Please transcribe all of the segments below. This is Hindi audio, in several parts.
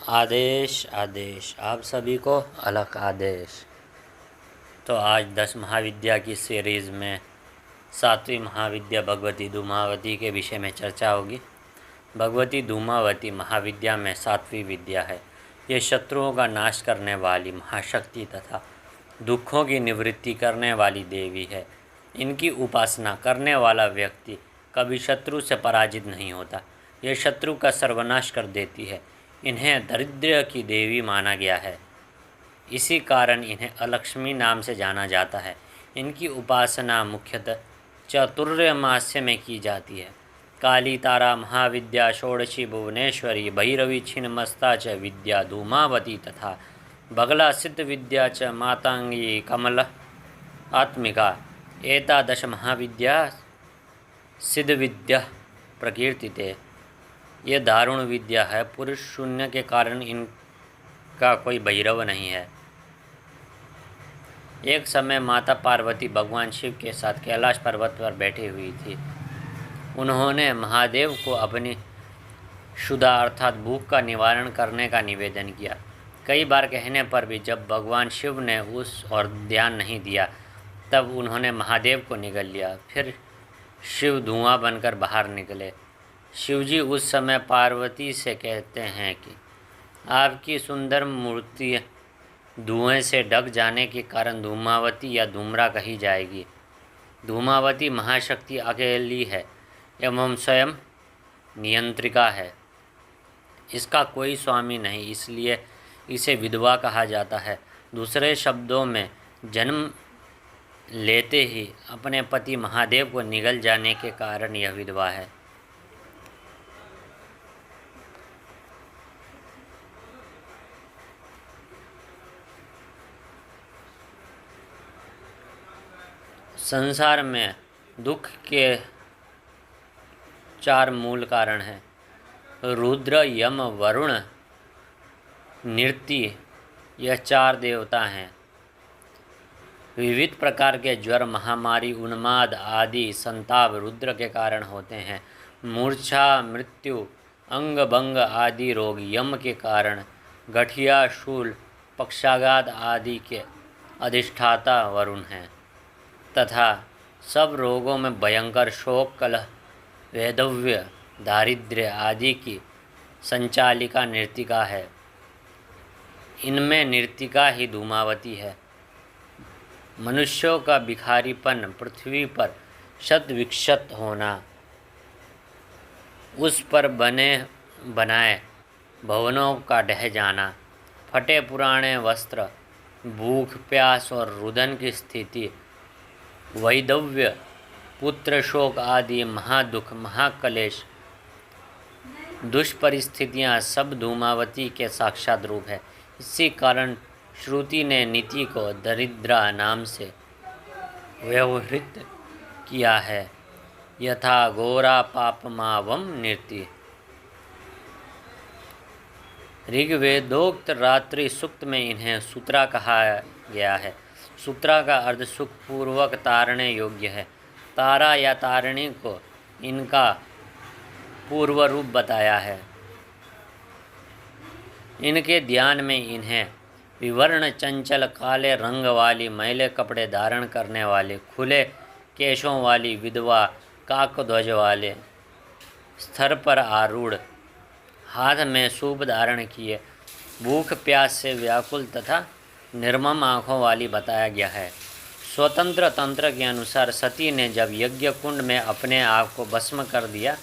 आदेश आदेश आप सभी को अलग आदेश। तो आज 10 महाविद्या की सीरीज़ में 7वीं महाविद्या भगवती धूमावती के विषय में चर्चा होगी। भगवती धूमावती महाविद्या में 7वीं विद्या है। ये शत्रुओं का नाश करने वाली महाशक्ति तथा दुखों की निवृत्ति करने वाली देवी है। इनकी उपासना करने वाला व्यक्ति कभी शत्रु से पराजित नहीं होता। यह शत्रु का सर्वनाश कर देती है। इन्हें दरिद्र की देवी माना गया है, इसी कारण इन्हें अलक्ष्मी नाम से जाना जाता है। इनकी उपासना मुख्यतः चातुर्मास्य में की जाती है। काली तारा महाविद्या षोडशी भुवनेश्वरी भैरवी छिन्नमस्ता च विद्या धूमावती तथा बगला सिद्ध विद्या च मातांगी कमल आत्मिका एतादश महाविद्या सिद्ध विद्या प्रकीर्तिते। ये दारुण विद्या है। पुरुष शून्य के कारण इनका कोई भैरव नहीं है। एक समय माता पार्वती भगवान शिव के साथ कैलाश पर्वत पर बैठी हुई थी। उन्होंने महादेव को अपनी क्षुधा अर्थात भूख का निवारण करने का निवेदन किया। कई बार कहने पर भी जब भगवान शिव ने उस और ध्यान नहीं दिया, तब उन्होंने महादेव को निगल लिया। फिर शिव धुआं बनकर बाहर निकले। शिवजी उस समय पार्वती से कहते हैं कि आपकी सुंदर मूर्ति धुएं से ढक जाने के कारण धूमावती या धूम्रा कही जाएगी। धूमावती महाशक्ति अकेली है एवं स्वयं नियंत्रिका है। इसका कोई स्वामी नहीं, इसलिए इसे विधवा कहा जाता है। दूसरे शब्दों में जन्म लेते ही अपने पति महादेव को निगल जाने के कारण यह विधवा है। संसार में दुख के 4 मूल कारण हैं। रुद्र, यम, वरुण, निरति, यह 4 देवता हैं। विविध प्रकार के ज्वर, महामारी, उन्माद आदि संताप रुद्र के कारण होते हैं। मूर्छा, मृत्यु, अंग भंग आदि रोग यम के कारण, गठिया, शूल, पक्षाघात आदि के अधिष्ठाता वरुण हैं तथा सब रोगों में भयंकर शोक, कलह, वैधव्य, दारिद्र्य आदि की संचालिका नृतिका है। इनमें नृतिका ही धूमावती है। मनुष्यों का भिखारीपन, पृथ्वी पर शत विक्षत होना, उस पर बने बनाए भवनों का ढह जाना, फटे पुराने वस्त्र, भूख, प्यास और रुदन की स्थिति, वैधव्य, पुत्र शोक आदि महादुख, महाकलेश, दुष्परिस्थितियाँ सब धूमावती के साक्षात रूप है। इसी कारण श्रुति ने नीति को दरिद्रा नाम से व्यवहृत किया है। यथा घोरा पापमावम नृति। ऋग्वेदोक्त रात्रि सूक्त में इन्हें सूत्रा कहा गया है। सूत्रा का अर्थ सुखपूर्वक तारने योग्य है। तारा या तारिणी को इनका पूर्व रूप बताया है। इनके ध्यान में इन्हें विवर्ण, चंचल, काले रंग वाली, मैले कपड़े धारण करने वाले, खुले केशों वाली, विधवा, काकध्वज वाले, स्तर पर आरूढ़, हाथ में सूप धारण किए, भूख प्यास से व्याकुल तथा निर्मम आँखों वाली बताया गया है। स्वतंत्र तंत्र के अनुसार सती ने जब यज्ञ कुंड में अपने आप को भस्म कर दिया,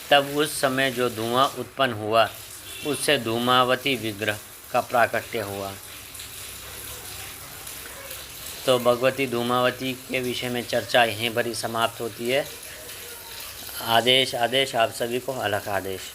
तब उस समय जो धुआं उत्पन्न हुआ उससे धूमावती विग्रह का प्राकट्य हुआ। तो भगवती धूमावती के विषय में चर्चा यहीं पर ही समाप्त होती है। आदेश आदेश आप सभी को अलग आदेश।